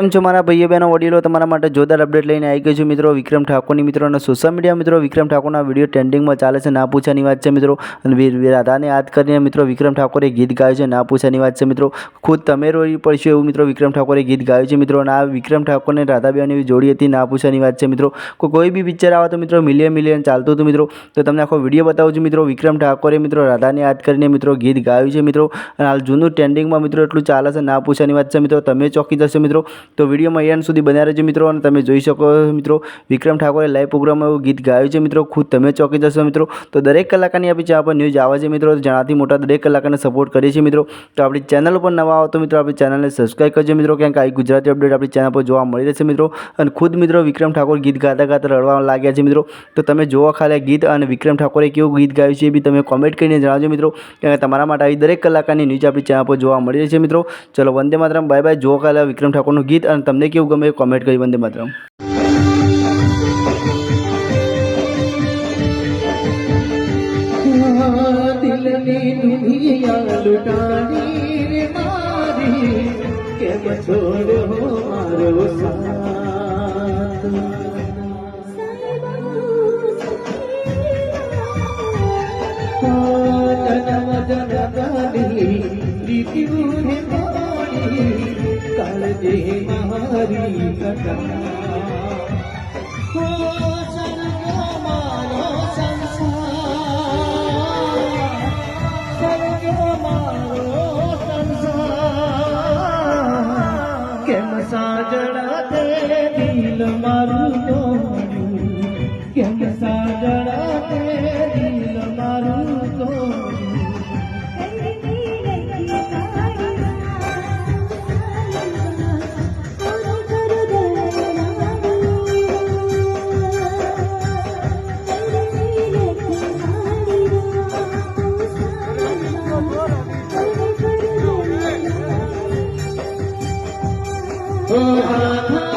કેમ છો મારા ભાઈઓ બહેનો વડીલો, તમારા માટે જોરદાર અપડેટ લઈને આવી ગયો છું મિત્રો વિક્રમ ઠાકોરની મિત્રો અને સોશિયલ મીડિયા મિત્રો વિક્રમ ઠાકોરના વિડીયો ટ્રેન્ડિંગમાં ચાલે છે, ના પૂછાની વાત છે મિત્રો। અને રાધાને યાદ કરીને મિત્રો વિક્રમ ઠાકોરે ગીત ગાયું છે, ના પૂછાની વાત છે મિત્રો। ખુદ તમે રોઈ પડશો એવું મિત્રો વિક્રમ ઠાકોરે ગીત ગાયું છે મિત્રો। અને આ વિક્રમ ઠાકોરને રાધાબેનની એવી જોડી હતી, ના પૂછાની વાત છે મિત્રો। કોઈ બી પિક્ચર આવે તો મિત્રો મિલિયન ચાલતું હતું મિત્રો। તો તમને આખો વિડીયો બતાવું છું મિત્રો। વિક્રમ ઠાકોરે મિત્રો રાધાને યાદ કરીને મિત્રો ગીત ગાયું છે મિત્રો। અને હાલ જૂનું ટ્રેન્ડિંગમાં મિત્રો એટલું ચાલે છે, ના પૂછાની વાત છે મિત્રો। તમે ચોકી જશો મિત્રો। તો વિડીયોમાં એન્ડ સુધી બન્યા રહેજો મિત્રો। અને તમે જોઈ શકો મિત્રો વિક્રમ ઠાકોરે લાઈવ પ્રોગ્રામમાં એવું ગીત ગાયું છે મિત્રો। ખુદ તમે ચોકી જશો મિત્રો। તો દરેક કલાકારની આપણી ચેનલ પર ન્યૂઝ આવે છે મિત્રો। જણાથી મોટા દરેક કલાકારને સપોર્ટ કરીએ છીએ મિત્રો। તો આપણી ચેનલ પર નવા આવો તો મિત્રો આપણી ચેનલને સબસ્ક્રાઈબ કરજો મિત્રો, કારણ કે આવી ગુજરાતી અપડેટ આપણી ચેનલ પર જોવા મળી રહેશે મિત્રો। અને ખુદ મિત્રો વિક્રમ ઠાકોર ગીત ગાતા ગાતા રડવા લાગ્યા છે મિત્રો। તો તમે જોવા ખાલી ગીત અને વિક્રમ ઠાકોરે કેવું ગીત ગાયું છે એ બી તમે કોમેન્ટ કરીને જણાવજો મિત્રો, કારણ કે તમારા માટે આવી દરેક કલાકારની ન્યૂઝ આપણી ચેનલ પર જોવા મળી રહેશે મિત્રો। ચલો વંદે માતરમ, બાય બાય। જોવા ખાલી વિક્રમ ઠાકોરનું ગીત અને તમને કેવું ગમે કોમેન્ટ કરી। વંદે માતરમ। દિલની દુનિયા લૂટાની રે મારી, કેમ છોડ્યો મારો સાથ। જન્મ જન્મની લીધું ને મારી, કાળજે મારી કટા। કેમ સાજણા તે દિલ મારું તોડ્યું, કેમ સાજણા તે દિલ મારું તોડ્યું। Oh,